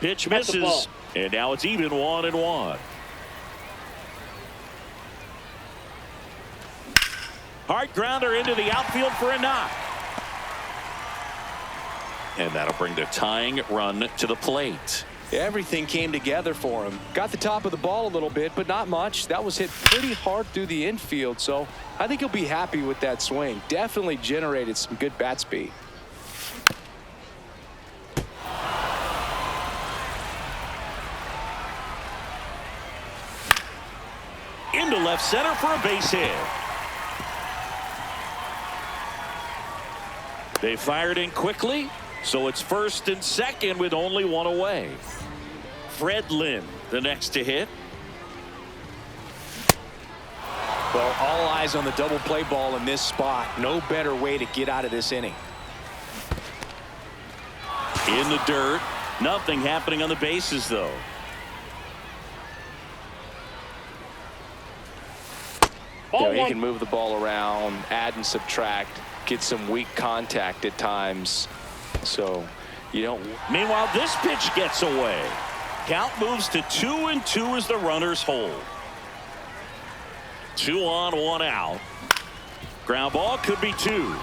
Pitch misses, and now it's even 1-1. Hard grounder into the outfield for a knock. And that'll bring the tying run to the plate. Everything came together for him. Got the top of the ball a little bit, but not much. That was hit pretty hard through the infield, so I think he'll be happy with that swing. Definitely generated some good bat speed. Into left center for a base hit. They fired in quickly, so it's first and second with only one away. Fred Lynn, the next to hit. Well, all eyes on the double play ball in this spot. No better way to get out of this inning. In the dirt. Nothing happening on the bases, though. He can move the ball around, add and subtract, get some weak contact at times. So you don't. Meanwhile, this pitch gets away. Count moves to 2-2 as the runners hold. 2 on, 1 out. Ground ball could be 2.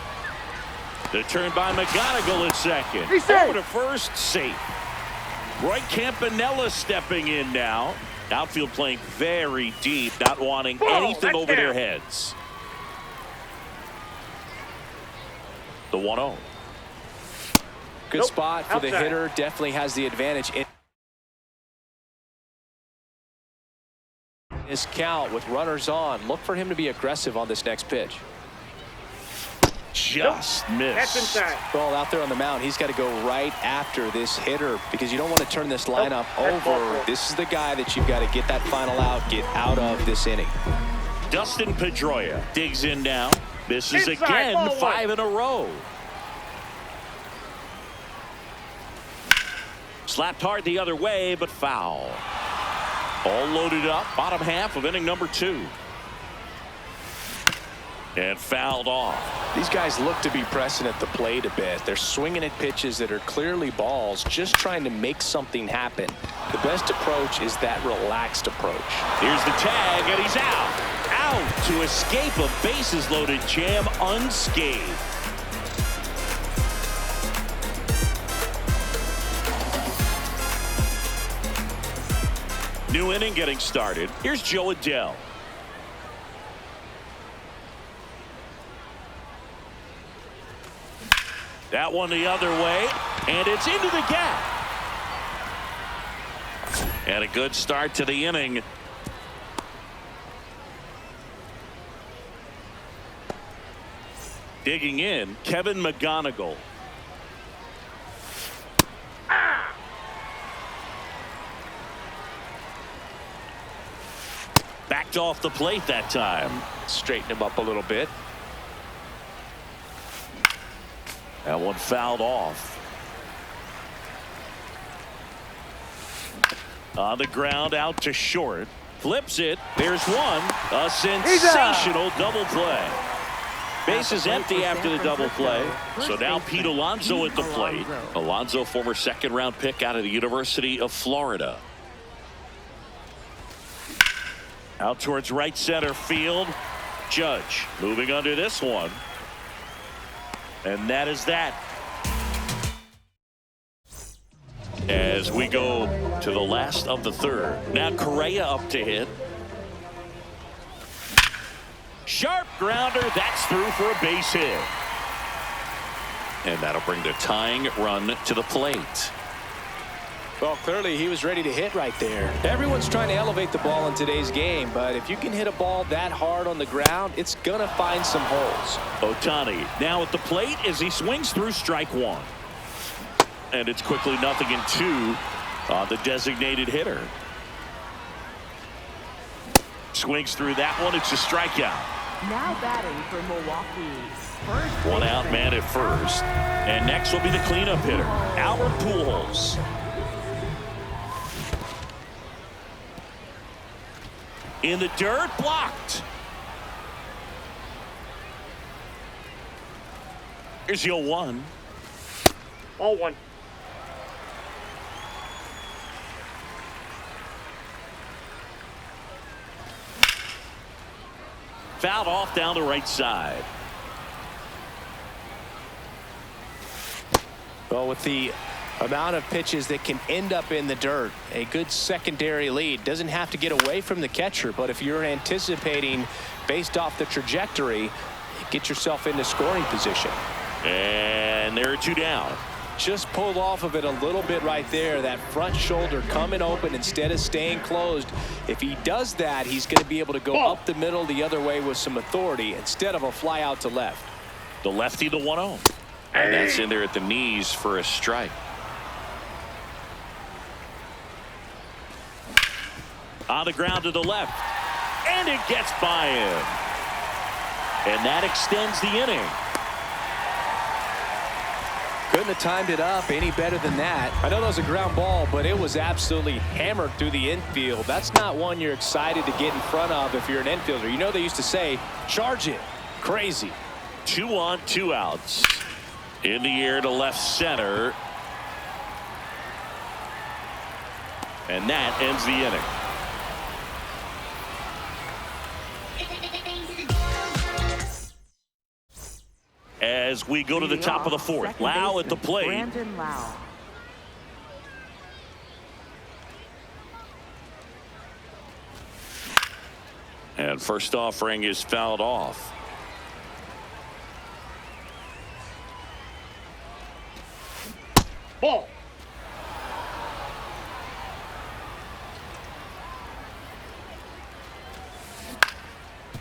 The turn by McGonigal at second. Over to first, safe. Roy Campanella stepping in now. Outfield playing very deep, not wanting anything over their heads. The 1-0. Good spot for the hitter. Definitely has the advantage in this count with runners on. Look for him to be aggressive on this next pitch. Just missed. Well, out there on the mound, he's got to go right after this hitter because you don't want to turn this lineup over. This is the guy that you've got to get that final out, get out of this inning. Dustin Pedroia digs in now. Misses again, 5 in a row. Slapped hard the other way, but foul. All loaded up, bottom half of inning number 2. And fouled off. These guys look to be pressing at the plate a bit. They're swinging at pitches that are clearly balls, just trying to make something happen. The best approach is that relaxed approach. Here's the tag, and he's out. Out to escape a bases-loaded jam unscathed. New inning getting started. Here's Joe Adell. That one the other way, and it's into the gap. And a good start to the inning. Digging in, Kevin McGonigal. Backed off the plate that time. Straighten him up a little bit. That one fouled off. On the ground, out to short. Flips it. There's one. A sensational double play. Base is empty after the double play. So now Pete Alonso at the plate. Alonso, former second-round pick out of the University of Florida. Out towards right center field. Judge moving under this one. And that is that. As we go to the last of the third. Now Correa up to hit. Sharp grounder. That's through for a base hit. And that'll bring the tying run to the plate. Well, clearly he was ready to hit right there. Everyone's trying to elevate the ball in today's game, but if you can hit a ball that hard on the ground, it's going to find some holes. Ohtani now at the plate as he swings through strike 1. And it's quickly 0-2 on the designated hitter. Swings through that one. It's a strikeout. Now batting for Milwaukee. One out man at first. And next will be the cleanup hitter, Albert Pujols. In the dirt, blocked. Here's your 1. All 1. Fouled off down the right side. Well, with the amount of pitches that can end up in the dirt, a good secondary lead. Doesn't have to get away from the catcher, but if you're anticipating based off the trajectory, get yourself into scoring position. And there are 2 down. Just pulled off of it a little bit right there. That front shoulder coming open instead of staying closed. If he does that, he's going to be able to go up the middle the other way with some authority instead of a fly out to left. The lefty, the 1-0. And that's in there at the knees for a strike. On the ground to the left. And it gets by him. And that extends the inning. Couldn't have timed it up any better than that. I know that was a ground ball, but it was absolutely hammered through the infield. That's not one you're excited to get in front of if you're an infielder. You know they used to say, charge it. Crazy. 2 on, 2 outs. In the air to left center. And that ends the inning. As we go to the top of the 4th, Lau at the plate. Brandon Lau. And first offering is fouled off. Ball.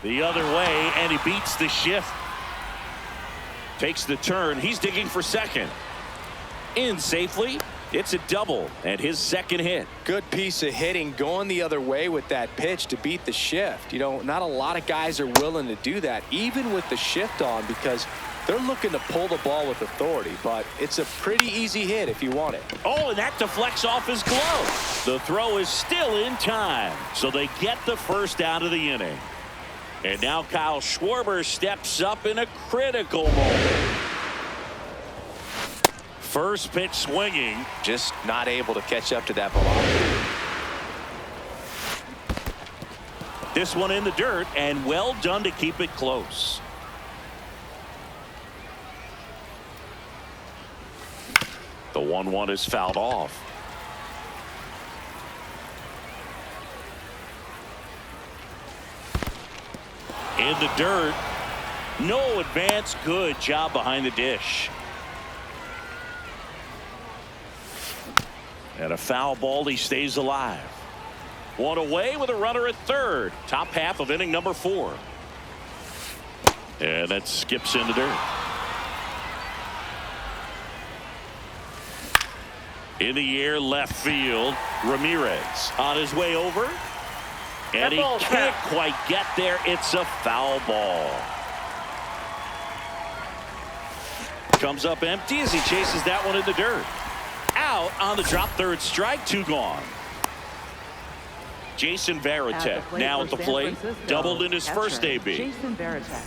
The other way, and he beats the shift. Takes the turn. He's digging for second. In safely. It's a double and his second hit. Good piece of hitting going the other way with that pitch to beat the shift. You know, not a lot of guys are willing to do that, even with the shift on, because they're looking to pull the ball with authority. But it's a pretty easy hit if you want it. Oh, and that deflects off his glove. The throw is still in time, so they get the first out of the inning. And now Kyle Schwarber steps up in a critical moment. First pitch swinging. Just not able to catch up to that velocity. This one in the dirt, and well done to keep it close. The 1-1 is fouled off. In the dirt. No advance. Good job behind the dish. And a foul ball. He stays alive. One away with a runner at third. Top half of inning number 4. And that skips in the dirt. In the air left field. Ramirez on his way over. And he can't quite get there. It's a foul ball. Comes up empty as he chases that one in the dirt. Out on the drop, third strike, 2 gone. Jason Varitek now at the plate. Doubled in his first AB. Jason Varitek.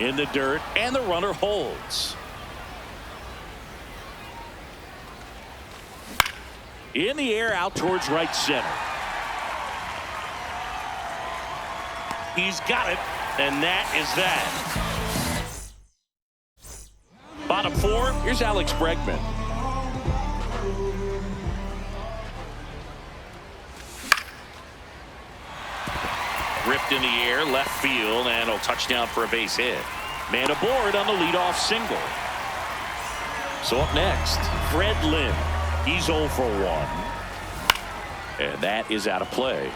In the dirt, and the runner holds. In the air, out towards right center. He's got it, and that is that. Bottom 4, here's Alex Bregman. Ripped in the air, left field, and a touchdown for a base hit. Man aboard on the leadoff single. So up next, Fred Lynn. He's 0 for 1. And that is out of play.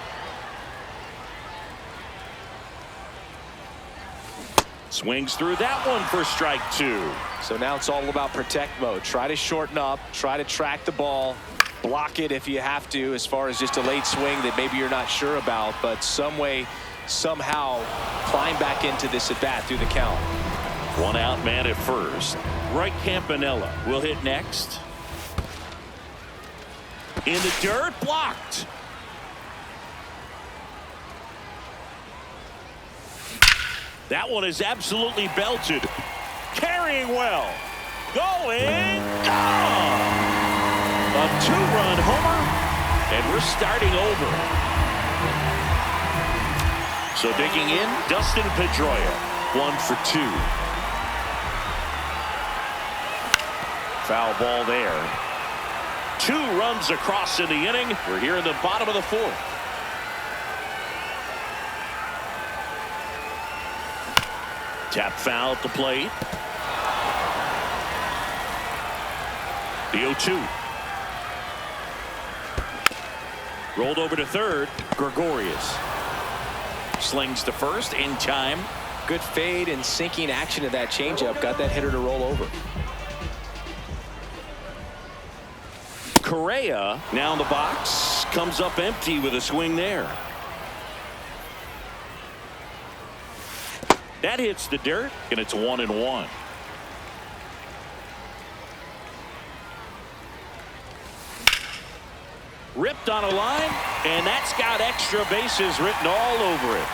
Swings through that one for strike 2. So now it's all about protect mode. Try to shorten up, try to track the ball, block it if you have to, as far as just a late swing that maybe you're not sure about, but some way, somehow climb back into this at bat through the count. 1 out, man at first. Right Campanella will hit next. In the dirt, blocked. That one is absolutely belted. Carrying well. Going. Gone. A 2-run homer. And we're starting over. So digging in, Dustin Pedroia. 1 for 2. Foul ball there. 2 runs across in the inning. We're here in the bottom of the 4th. Tap foul at the plate. The 0-2. Rolled over to third. Gregorius slings to first in time. Good fade and sinking action of that changeup. Got that hitter to roll over. Correa now in the box. Comes up empty with a swing there. That hits the dirt, and it's 1-1. Ripped on a line, and that's got extra bases written all over it.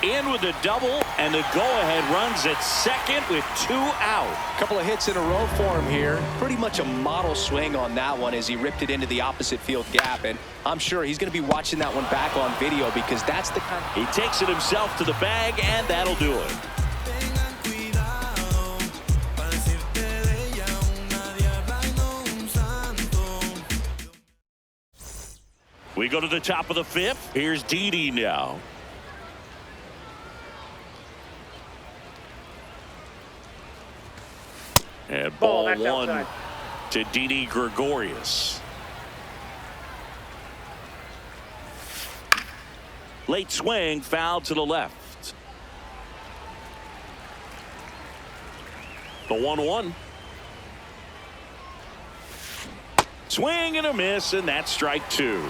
In with the double, and the go-ahead runs at second with 2 out. A couple of hits in a row for him here. Pretty much a model swing on that one as he ripped it into the opposite field gap, and I'm sure he's going to be watching that one back on video because that's the kind. He takes it himself to the bag, and that'll do it. We go to the top of the 5th. Here's Didi now. And ball 1 outside to Didi Gregorius. Late swing, foul to the left. The 1-1. Swing and a miss, and that's strike 2.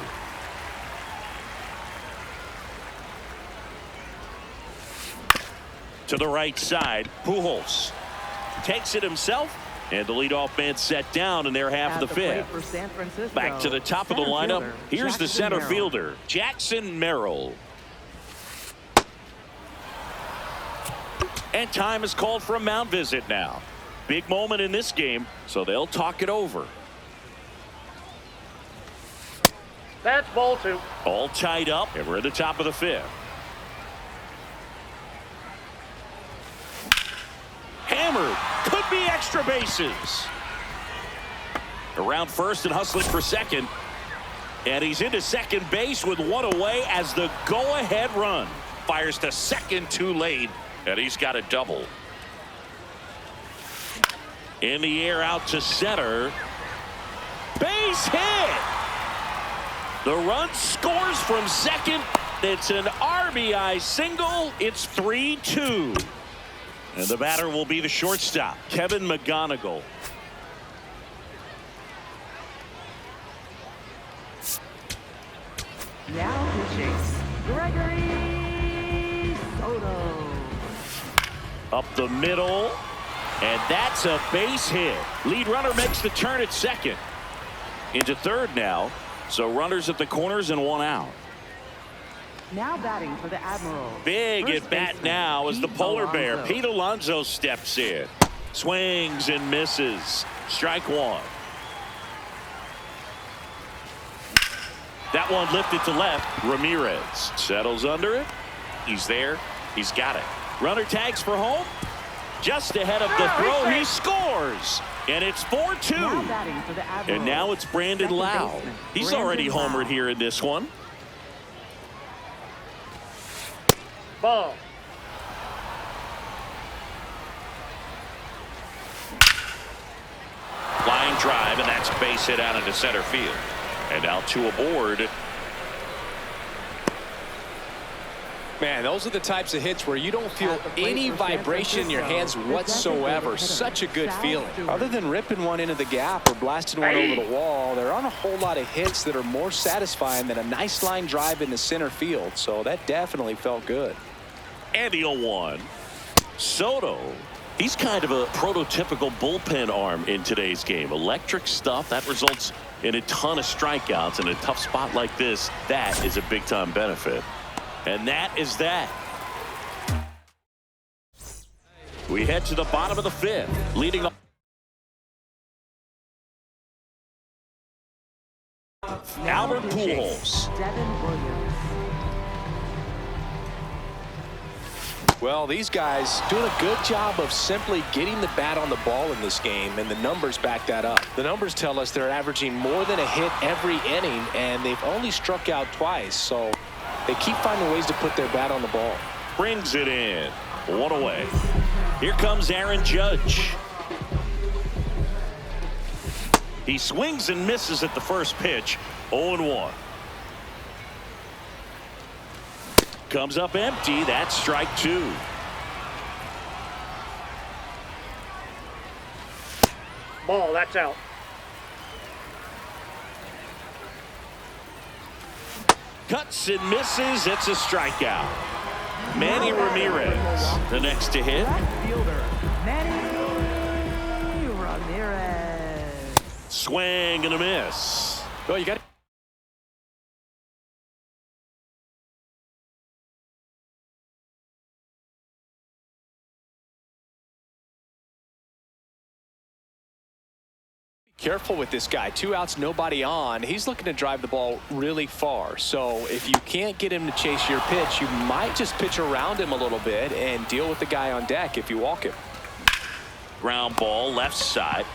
To the right side, Pujols takes it himself, and the leadoff man set down in their half of the 5th. Back to the top of the lineup. Here's the center fielder, Jackson Merrill. And time is called for a mound visit now. Big moment in this game, so they'll talk it over. That's ball 2. All tied up, and we're at the top of the 5th. Hammered. Could be extra bases. Around first and hustling for second. And he's into second base with 1 away as the go-ahead run. Fires to second too late, and he's got a double. In the air out to center. Base hit. The run scores from second. It's an RBI single. It's 3-2. And the batter will be the shortstop, Kevin McGonigal. Now pitching, Gregory Soto. Up the middle, and that's a base hit. Lead runner makes the turn at second. Into third now, so runners at the corners and 1 out. Now batting for the Admiral. Big at bat now as the polar bear. Pete Alonso steps in. Swings and misses. Strike 1. That one lifted to left. Ramirez settles under it. He's there. He's got it. Runner tags for home. Just ahead of the throw. He scores. And it's 4-2. Now batting for the Admiral. And now it's Brandon Lau. He's already homered here in this one. Ball. Flying drive, and that's a base hit out into center field. And now 2 aboard. Man, those are the types of hits where you don't feel any vibration in your hands whatsoever. Such a good feeling. Other than ripping one into the gap or blasting one over the wall, there aren't a whole lot of hits that are more satisfying than a nice line drive into center field. So that definitely felt good. And the 0-1. Soto, he's kind of a prototypical bullpen arm in today's game. Electric stuff that results in a ton of strikeouts. In a tough spot like this, that is a big-time benefit. And that is that. We head to the bottom of the fifth. Leading off. Albert Pujols. Devin Williams. Well, these guys doing a good job of simply getting the bat on the ball in this game, and the numbers back that up. The numbers tell us they're averaging more than a hit every inning, and they've only struck out twice, so they keep finding ways to put their bat on the ball. Brings it in. One away. Here comes Aaron Judge. He swings and misses at the first pitch. 0-1. Comes up empty. That's strike two. Ball, that's out. Cuts and misses. It's a strikeout. Manny Ramirez, the next to hit. Left fielder, Manny Ramirez. Swing and a miss. Well, you got careful with this guy. 2 outs, nobody on. He's looking to drive the ball really far. So if you can't get him to chase your pitch, you might just pitch around him a little bit and deal with the guy on deck if you walk him. Ground ball left side.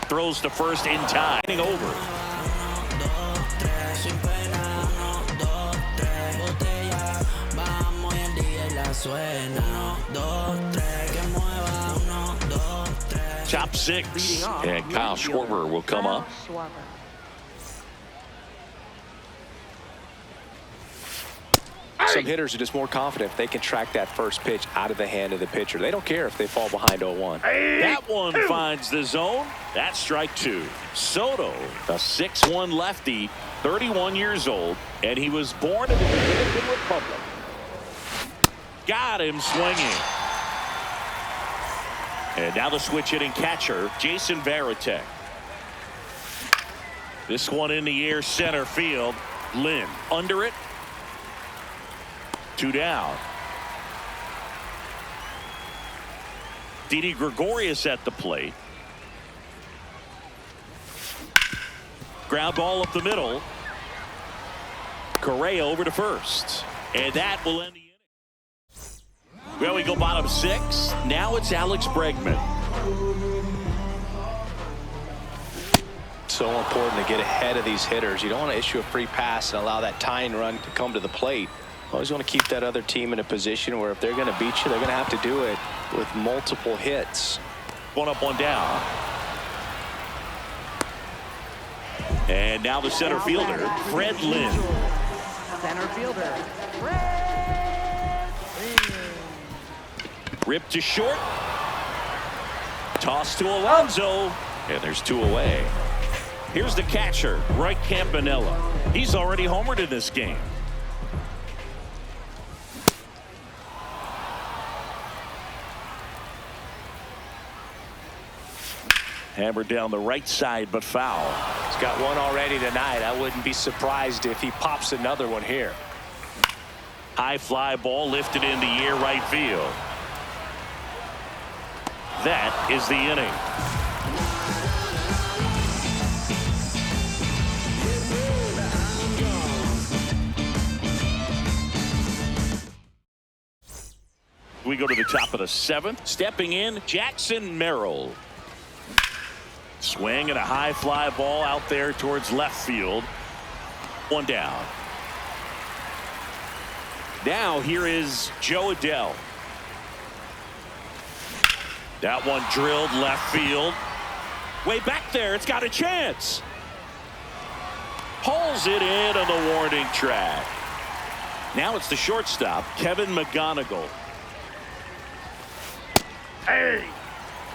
Throws to first in time. Over. Top 6. And Kyle Schwarber will come up. Some hitters are just more confident if they can track that first pitch out of the hand of the pitcher. They don't care if they fall behind 0-1. That one finds the zone. That's strike two. Soto, a 6'1" lefty, 31 years old, and he was born in the Dominican Republic. Got him swinging. And now the switch hitting catcher, Jason Varitek. This one in the air, center field. Lynn under it. 2 down. Didi Gregorius at the plate. Ground ball up the middle. Correa over to first. And that will end the inning. Well, we go bottom 6. Now it's Alex Bregman. So important to get ahead of these hitters. You don't want to issue a free pass and allow that tying run to come to the plate. Always want to keep that other team in a position where if they're going to beat you, they're going to have to do it with multiple hits. 1 up, 1 down. And now the center fielder, Fred Lynn. Center fielder, Fred Lynn. Ripped to short. Toss to Alonso. And there's 2 away. Here's the catcher, Roy Campanella. He's already homered in this game. Hammered down the right side, but foul. He's got one already tonight. I wouldn't be surprised if he pops another one here. High fly ball lifted into the air, right field. That is the inning. We go to the top of the 7th. Stepping in, Jackson Merrill. Swing and a high fly ball out there towards left field. 1 down. Now here is Joe Adell. That one drilled left field. Way back there. It's got a chance. Pulls it in on the warning track. Now it's the shortstop, Kevin McGonigal. Hey!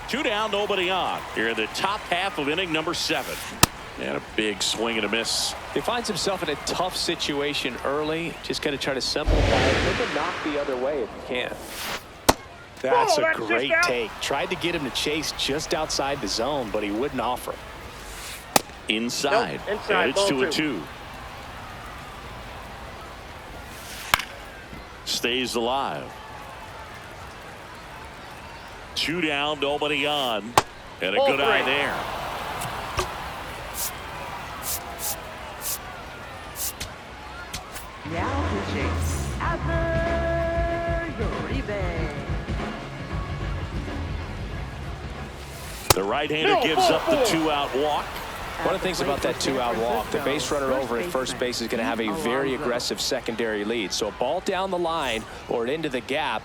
2 down, nobody on. Here in the top half of inning number 7. And a big swing and a miss. He finds himself in a tough situation early. Just got to try to simplify it. Look at knock the other way if you can. That's a great take. Tried to get him to chase just outside the zone, but he wouldn't offer. Inside. Nope, inside. And it's Ball 2-2. Stays alive. 2 down, nobody on. And a Ball good eye three. there. Now pitching. Uribe. The right-hander gives up the 2-out walk. One of the things about that 2-out walk, the base runner over at first base is going to have a very aggressive secondary lead. So a ball down the line or into the gap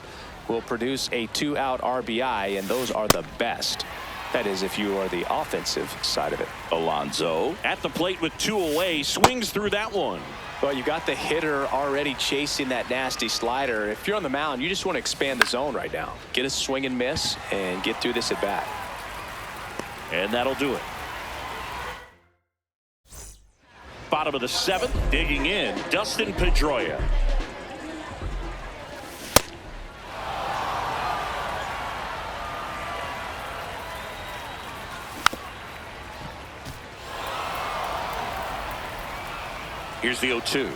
will produce a 2-out RBI, and those are the best. That is, if you are the offensive side of it. Alonso at the plate with 2 away, swings through that one. Well, you got the hitter already chasing that nasty slider. If you're on the mound, you just want to expand the zone right now. Get a swing and miss and get through this at bat. And that'll do it. Bottom of the 7th, digging in, Dustin Pedroia. Here's the 0-2.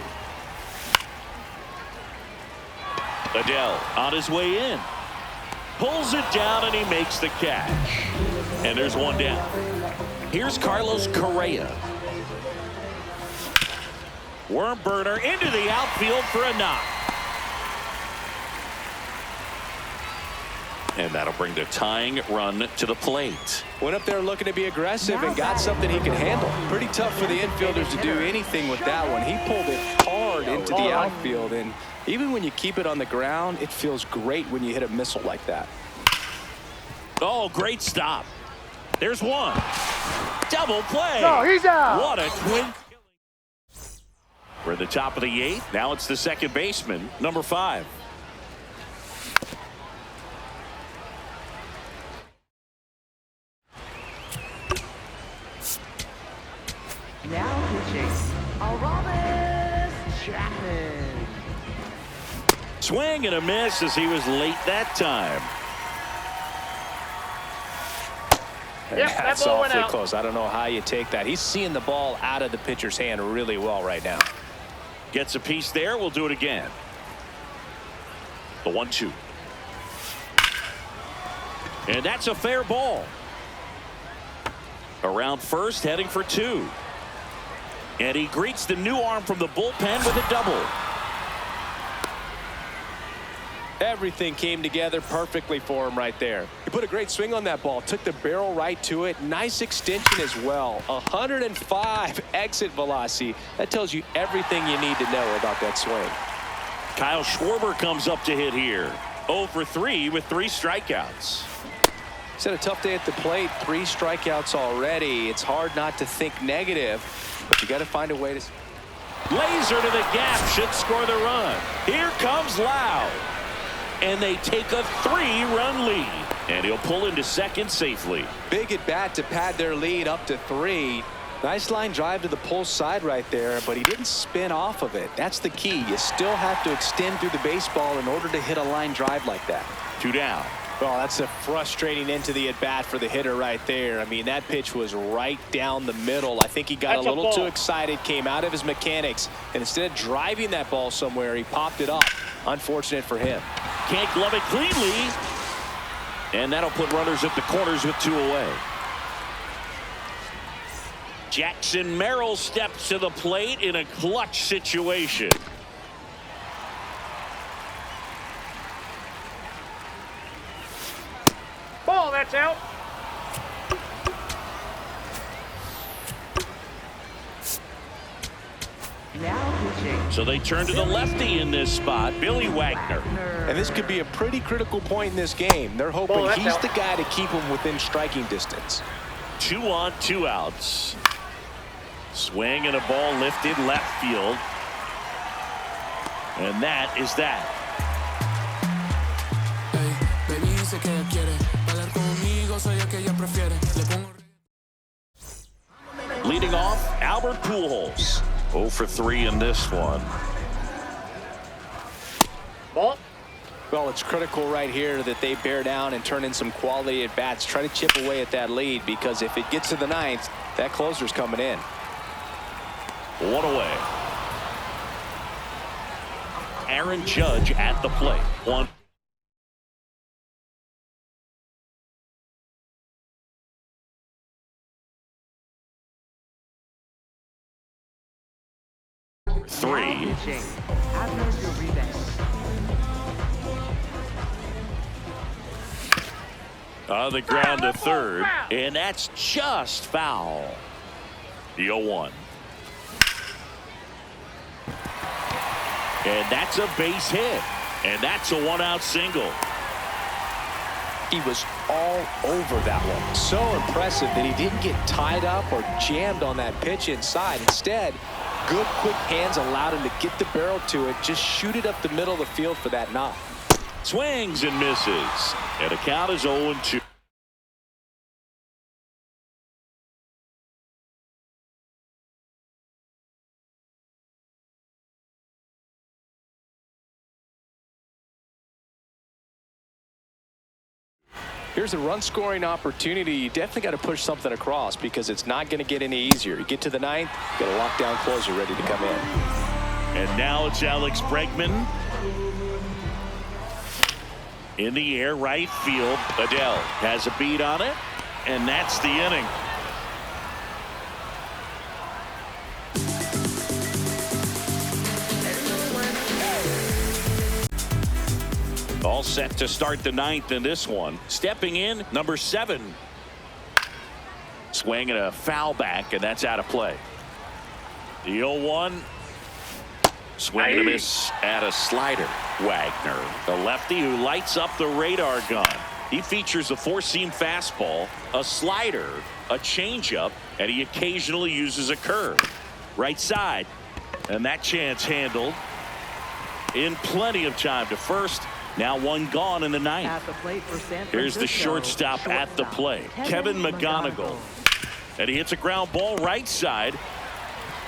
Adele on his way in. Pulls it down and he makes the catch. And there's 1 down. Here's Carlos Correa. Worm burner into the outfield for a knock. And that'll bring the tying run to the plate. Went up there looking to be aggressive and got something he can handle. Pretty tough for the infielders to do anything with that one. He pulled it hard into the outfield, and even when you keep it on the ground, it feels great when you hit a missile like that. Oh, great stop. There's 1. Double play. No, he's out. What a twin. We're at the top of the 8th. Now it's the second baseman, number 5. Now pitching. Aramis Chapman. Swing and a miss as he was late that time. Yep, that That's ball went awfully out. close. I don't know how you take that. He's seeing the ball out of the pitcher's hand really well right now. Gets a piece there. We'll do it again. The 1-2. And that's a fair ball. Around first, heading for 2. And he greets the new arm from the bullpen with a double. Everything came together perfectly for him right there. He put a great swing on that ball, took the barrel right to it. Nice extension as well. 105 exit velocity. That tells you everything you need to know about that swing. Kyle Schwarber comes up to hit here. 0 for 3 with 3 strikeouts. He's had a tough day at the plate. 3 strikeouts already. It's hard not to think negative, but you got to find a way to. Laser to the gap should score the run. Here comes Lau. And they take a 3-run lead. And he'll pull into second safely. Big at bat to pad their lead up to 3. Nice line drive to the pull side right there, but he didn't spin off of it. That's the key. You still have to extend through the baseball in order to hit a line drive like that. 2 down. Well, that's a frustrating end to the at-bat for the hitter right there. I mean, that pitch was right down the middle. I think he got a little too excited, came out of his mechanics, and instead of driving that ball somewhere, he popped it up. Unfortunate for him. Can't glove it cleanly. And that'll put runners at the corners with 2 away. Jackson Merrill steps to the plate in a clutch situation. Ball, that's out. Now pitching. So they turn to the lefty in this spot, Billy Wagner. And this could be a pretty critical point in this game. They're hoping he's the guy to keep him within striking distance. 2 on, 2 outs. Swing and a ball lifted left field. And that is that. Leading off, Albert Pujols. 0 for 3 in this one. Ball. Well, it's critical right here that they bear down and turn in some quality at bats. Try to chip away at that lead, because if it gets to the 9th, that closer's coming in. 1 away. Aaron Judge at the plate. 1. 3. Now pitching. Abner Uribe. On the ground to third, and that's just foul. The 0-1. And that's a base hit, and that's a 1-out single. He was all over that one. So impressive that he didn't get tied up or jammed on that pitch inside. Instead, good quick hands allowed him to get the barrel to it, just shoot it up the middle of the field for that knock. Swings and misses, and the count is 0-2. Here's a run-scoring opportunity. You definitely got to push something across because it's not going to get any easier. You get to the ninth, got a lockdown closer ready to come in. And now it's Alex Bregman. In the air, right field. Adele has a beat on it, and that's the inning. All set to start the ninth in this one. Stepping in, number 7. Swing and a foul back, and that's out of play. The 0-1. Swing and a miss at a slider. Wagner, the lefty who lights up the radar gun. He features a 4-seam fastball, a slider, a changeup, and he occasionally uses a curve. Right side, and that chance handled in plenty of time to first. Now one gone in the ninth. At the plate for San Here's the Francisco, shortstop at the plate, Kevin McGonigal. And he hits a ground ball right side.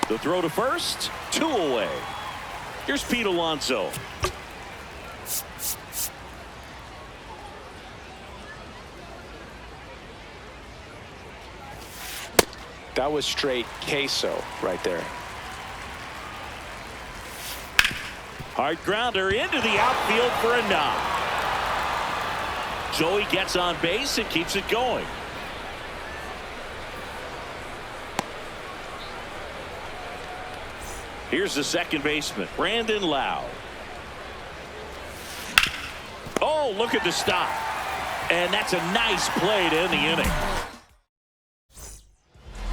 The throw to first, 2 away. Here's Pete Alonso. That was straight queso right there. Hard grounder into the outfield for a knock. Joey gets on base and keeps it going. Here's the second baseman, Brandon Lowe. Oh, look at the stop. And that's a nice play to end the inning.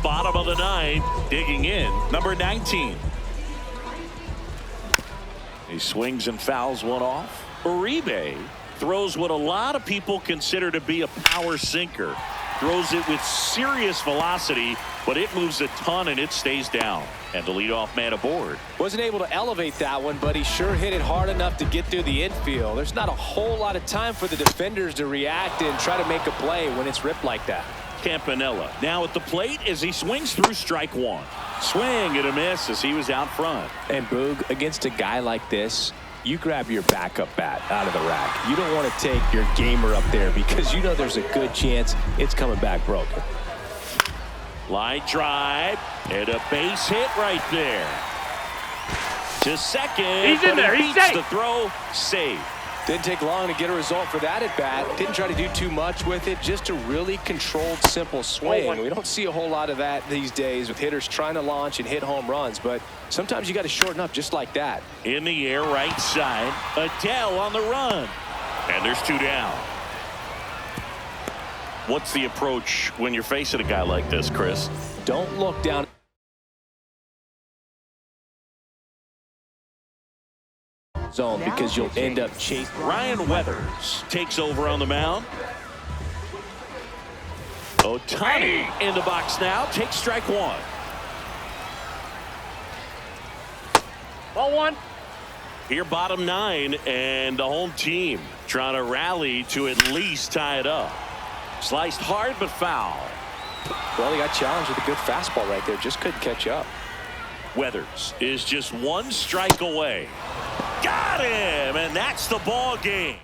Bottom of the 9th, digging in, number 19. He swings and fouls one off. Uribe throws what a lot of people consider to be a power sinker. Throws it with serious velocity, but it moves a ton and it stays down. And the leadoff man aboard. Wasn't able to elevate that one, but he sure hit it hard enough to get through the infield. There's not a whole lot of time for the defenders to react and try to make a play when it's ripped like that. Campanella now at the plate as he swings through strike 1. Swing and a miss as he was out front. And Boog, against a guy like this, you grab your backup bat out of the rack. You don't want to take your gamer up there because you know there's a good chance it's coming back broken. Line drive and a base hit right there. To second. He's in there. He's safe. The throw, safe. Didn't take long to get a result for that at bat. Didn't try to do too much with it. Just a really controlled, simple swing. We don't see a whole lot of that these days with hitters trying to launch and hit home runs. But sometimes you got to shorten up just like that. In the air, right side. Adele on the run. And there's 2 down. What's the approach when you're facing a guy like this, Chris? Don't look down. Zone because you'll end up chasing. Ryan Weathers takes over on the mound. Ohtani in the box now. Takes strike 1. Ball 1. Here bottom 9 and the home team trying to rally to at least tie it up. Sliced hard but foul. Well, he got challenged with a good fastball right there. Just couldn't catch up. Weathers is just 1 strike away. Got him, and that's the ball game.